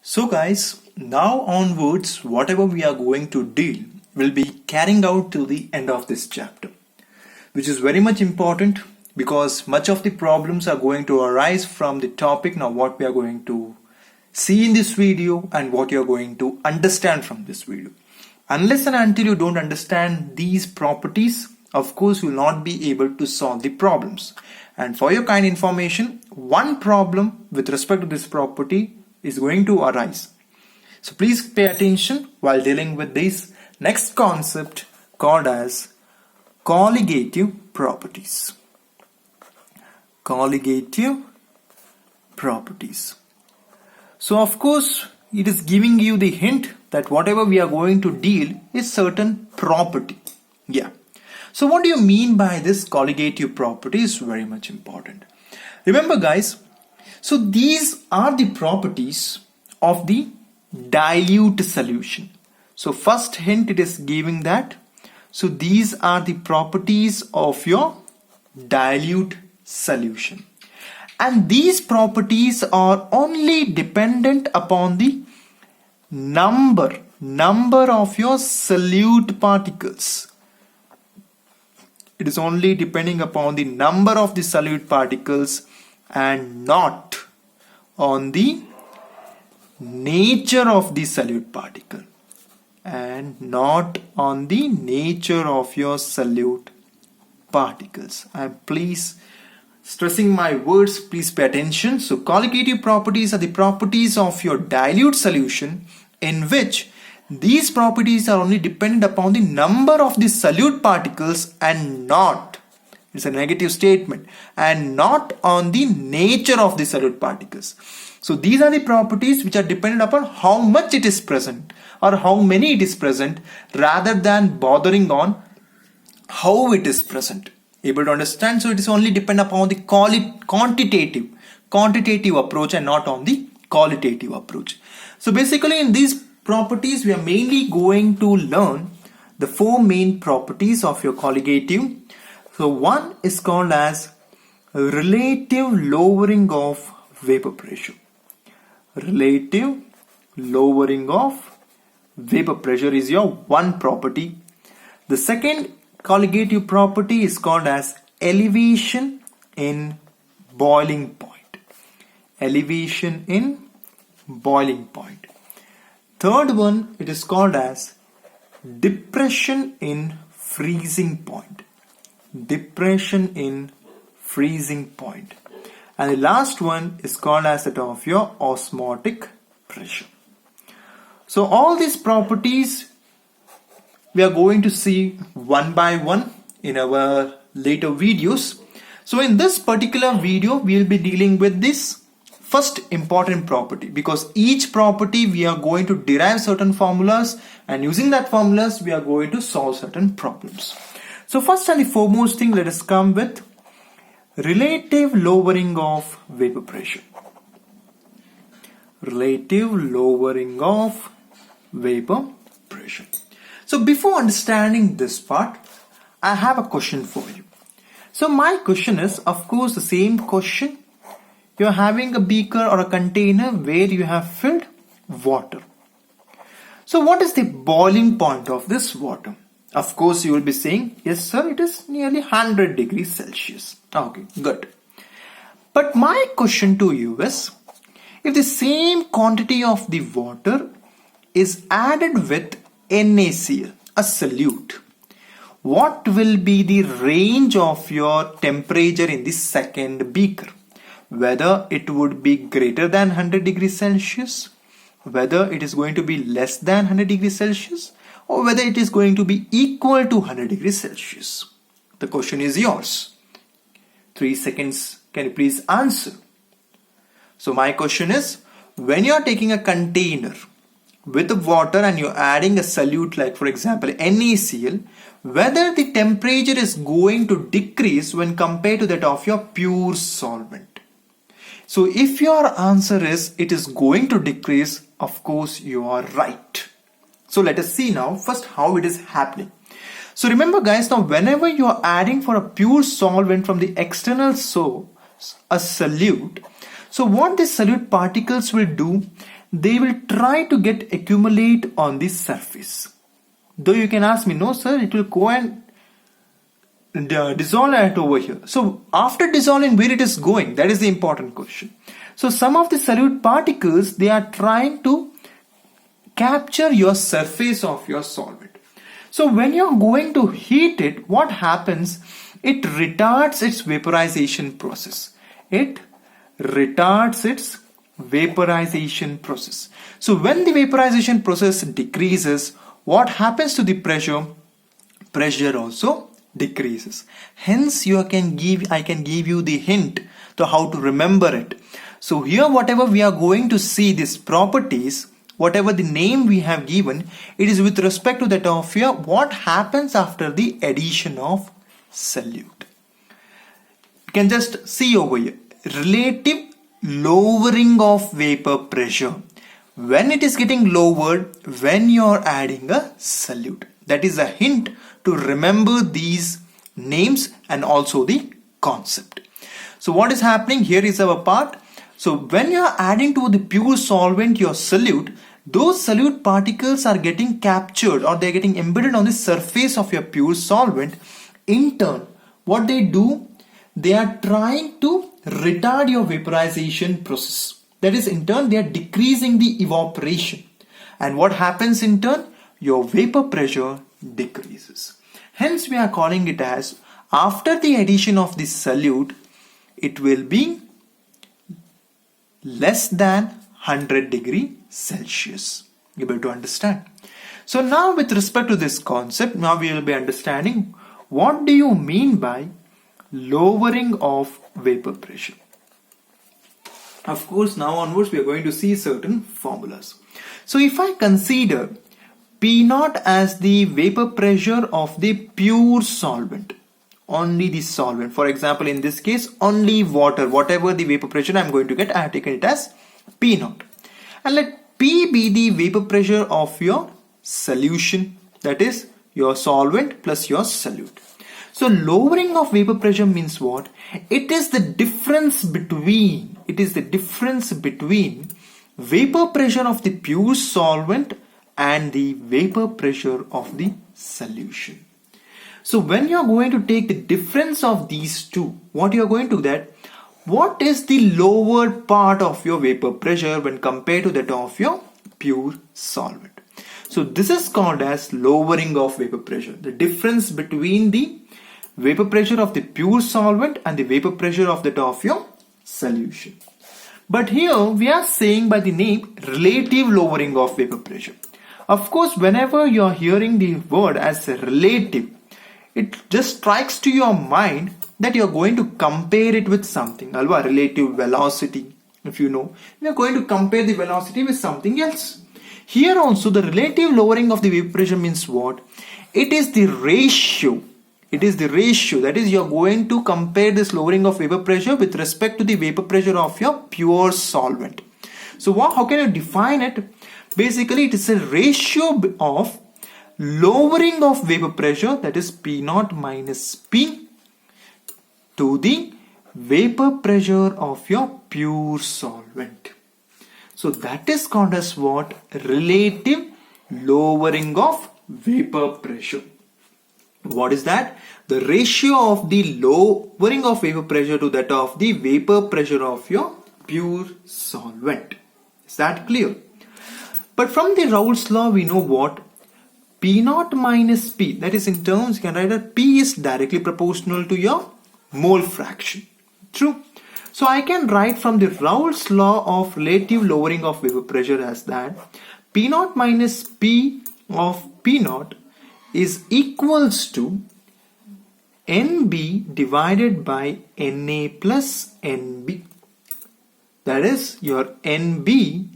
So guys, now onwards, whatever we are going to deal will be carrying out till the end of this chapter, which is very much important because much of the problems are going to arise from the topic. Now what we are going to see in this video and what you are going to understand from this video. Unless and until you don't understand these properties, of course you will not be able to solve the problems. And for your kind information, one problem with respect to this property is going to arise. So please pay attention while dealing with this next concept called as colligative properties. Colligative properties. So of course it is giving you the hint that whatever we are going to deal is certain property. Yeah. So what do you mean by this colligative property is very much important. Remember guys, so these are the properties of the dilute solution. So first hint it is giving that. So these are the properties of your dilute solution. And these properties are only dependent upon the number of your solute particles. It is only depending upon the number of the solute particles and not on the nature of the solute particle, and not on the nature of your solute particles. And please stressing my words, please pay attention. So colligative properties are the properties of your dilute solution in which these properties are only dependent upon the number of the solute particles and not, it's a negative statement, and not on the nature of the solute particles. So these are the properties which are dependent upon how much it is present or how many it is present rather than bothering on how it is present. Able to understand? So it is only dependent upon the quantitative approach and not on the qualitative approach. So basically in these properties we are mainly going to learn the four main properties of your colligative. So one is called as relative lowering of vapor pressure. Relative lowering of vapor pressure is your one property. The second colligative property is called as elevation in boiling point. Elevation in boiling point. Third one, it is called as depression in freezing point. Depression in freezing point. And the last one is called as that of your osmotic pressure. So all these properties we are going to see one by one in our later videos. So in this particular video we will be dealing with this first important property, because each property we are going to derive certain formulas, and using that formulas we are going to solve certain problems. So first and the foremost thing, let us come with relative lowering of vapor pressure. Relative lowering of vapor pressure. So before understanding this part, I have a question for you. So my question is, of course, the same question. You're having a beaker or a container where you have filled water. So what is the boiling point of this water? Of course, you will be saying, yes sir, it is nearly 100 degrees Celsius. Okay, good. But my question to you is, if the same quantity of the water is added with NaCl, a solute, what will be the range of your temperature in the second beaker? Whether it would be greater than 100 degrees Celsius, whether it is going to be less than 100 degrees Celsius, or whether it is going to be equal to 100 degrees Celsius. The question is yours. 3 seconds, can you please answer? So my question is, when you are taking a container with water and you're adding a solute like for example NaCl, whether the temperature is going to decrease when compared to that of your pure solvent. So if your answer is it is going to decrease, of course you are right. So let us see now first how it is happening. So remember guys, now whenever you are adding for a pure solvent from the external source a solute, So what these solute particles will do, they will try to get accumulate on the surface. Though you can ask me, no sir, it will go and dissolve it over here. So after dissolving, where it is going, that is the important question. So some of the solute particles, they are trying to capture your surface of your solvent. So when you're going to heat it, what happens? It retards its vaporization process. It retards its vaporization process. So when the vaporization process decreases, what happens to the pressure? Pressure also decreases. Hence I can give you the hint to how to remember it. So here whatever we are going to see these properties, whatever the name we have given, it is with respect to that of here what happens after the addition of solute. You can just see over here, relative lowering of vapor pressure when it is getting lowered when you are adding a solute. That is a hint to remember these names and also the concept. So what is happening here is our part. So when you are adding to the pure solvent your solute, those solute particles are getting captured or they are getting embedded on the surface of your pure solvent. In turn, what they do, they are trying to retard your vaporization process. That is, in turn, they are decreasing the evaporation. And what happens in turn? Your vapor pressure decreases. Hence, we are calling it as, after the addition of the solute, it will be less than 100 degrees Celsius. You able to understand? So now with respect to this concept, now we will be understanding what do you mean by lowering of vapor pressure. Of course, now onwards we are going to see certain formulas. So if I consider P0 as the vapor pressure of the pure solvent, only the solvent, for example in this case only water, whatever the vapor pressure I am going to get, I have taken it as P0, and let P be the vapor pressure of your solution, that is your solvent plus your solute. So lowering of vapor pressure means what? It is the difference between vapor pressure of the pure solvent and the vapor pressure of the solution. So when you are going to take the difference of these two, what you are going to do that, what is the lower part of your vapor pressure when compared to that of your pure solvent? So this is called as lowering of vapor pressure. The difference between the vapor pressure of the pure solvent and the vapor pressure of that of your solution. But here we are saying by the name relative lowering of vapor pressure. Of course, whenever you are hearing the word as relative, it just strikes to your mind that you are going to compare it with something. Alva, relative velocity, if you know, we are going to compare the velocity with something else. Here also the relative lowering of the vapor pressure means what? It is the ratio. It is the ratio, that is you are going to compare this lowering of vapor pressure with respect to the vapor pressure of your pure solvent. So how can you define it? Basically it is a ratio of lowering of vapor pressure, that is P0 minus P, to the vapor pressure of your pure solvent. So that is called as what? Relative lowering of vapor pressure. What is that? The ratio of the lowering of vapor pressure to that of the vapor pressure of your pure solvent. Is that clear? But from the Raoult's law we know what? P0 minus P, that is in terms you can write that P is directly proportional to your mole fraction. True. So I can write from the Raoult's law of relative lowering of vapor pressure as that P0 minus P of P0 is equals to NB divided by Na plus NB. That is, your NB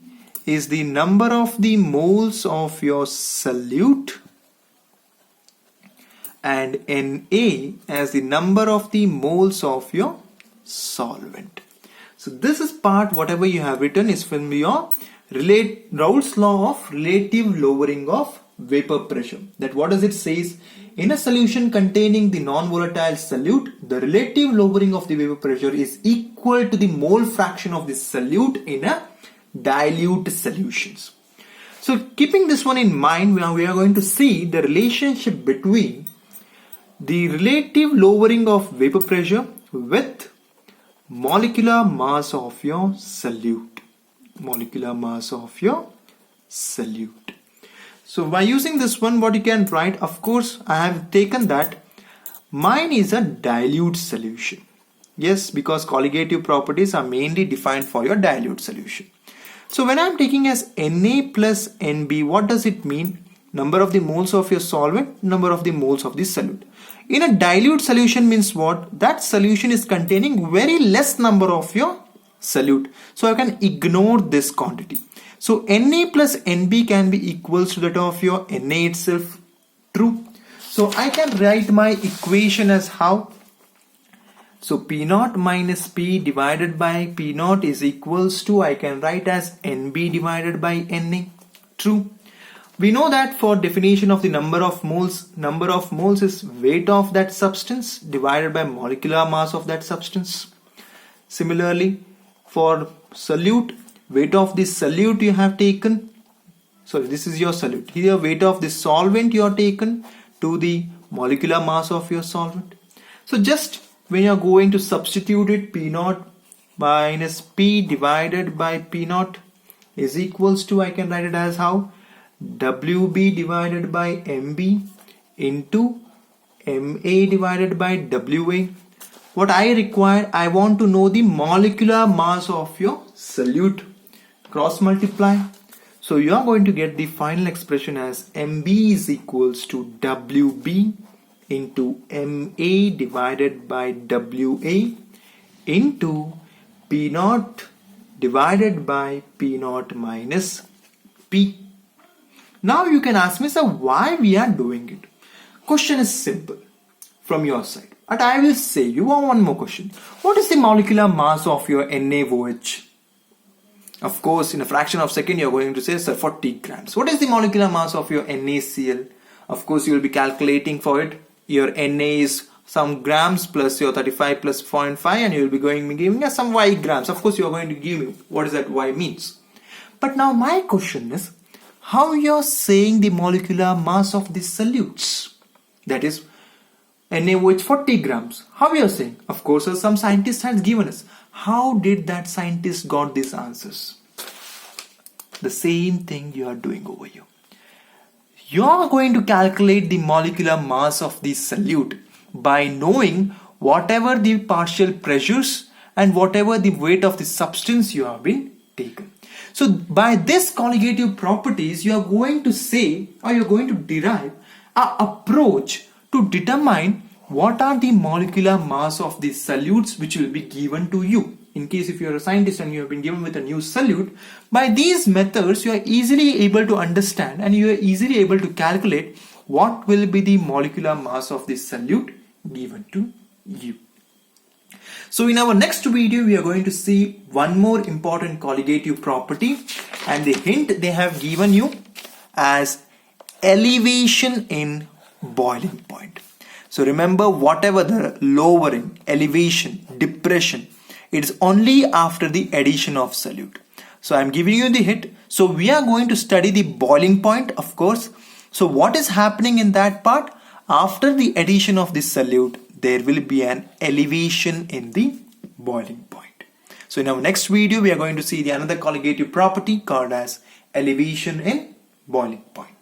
is the number of the moles of your solute and Na as the number of the moles of your solvent. So this is part whatever you have written is from your Raoult's law of relative lowering of vapor pressure. That what does it says? In a solution containing the non-volatile solute, the relative lowering of the vapor pressure is equal to the mole fraction of the solute in a dilute solutions. So keeping this one in mind, we are going to see the relationship between the relative lowering of vapor pressure with molecular mass of your solute. Molecular mass of your solute. So by using this one, what you can write, of course, I have taken that mine is a dilute solution. Yes, because colligative properties are mainly defined for your dilute solution. So when I am taking as Na plus Nb, what does it mean? Number of the moles of your solvent, number of the moles of the solute. In a dilute solution means what? That solution is containing very less number of your solute. So I can ignore this quantity. So Na plus Nb can be equals to that of your Na itself. True. So I can write my equation as how? So P0 minus P divided by P0 is equals to, I can write as Nb divided by Na. True. We know that for definition of the number of moles is weight of that substance divided by molecular mass of that substance. Similarly, for solute, weight of the solute you have taken, sorry, this is your solute. Here weight of the solvent you are taken to the molecular mass of your solvent. So just when you are going to substitute it, P0 minus P divided by P0 is equals to, I can write it as how? WB divided by MB into MA divided by WA. What I require, I want to know the molecular mass of your solute. Cross multiply. So you are going to get the final expression as MB is equals to WB into MA divided by WA into P0 divided by P0 minus P. Now you can ask me, sir, why we are doing it? Question is simple from your side. But I will say you one more question. What is the molecular mass of your NaOH? Of course, in a fraction of a second, you are going to say, sir, 40 grams. What is the molecular mass of your NaCl? Of course, you will be calculating for it. Your Na is some grams plus your 35 plus 0.5 and you will be giving us some Y grams. Of course, you are going to give me what is that Y means. But now my question is, how you are saying the molecular mass of the solutes? That is NaOH 40 grams. How you are saying? Of course, some scientist has given us. How did that scientist got these answers? The same thing you are doing over here. You are going to calculate the molecular mass of the solute by knowing whatever the partial pressures and whatever the weight of the substance you have been taken. So by this colligative properties, you are going to say or you are going to derive an approach to determine what are the molecular mass of the solutes which will be given to you. In case if you are a scientist and you have been given with a new solute, by these methods you are easily able to understand and you are easily able to calculate what will be the molecular mass of the solute given to you. So in our next video, we are going to see one more important colligative property, and the hint they have given you as elevation in boiling point. So remember, whatever the lowering, elevation, depression, it is only after the addition of solute. So I am giving you the hint. So we are going to study the boiling point, of course. So what is happening in that part? After the addition of the solute, there will be an elevation in the boiling point. So in our next video, we are going to see the another colligative property called as elevation in boiling point.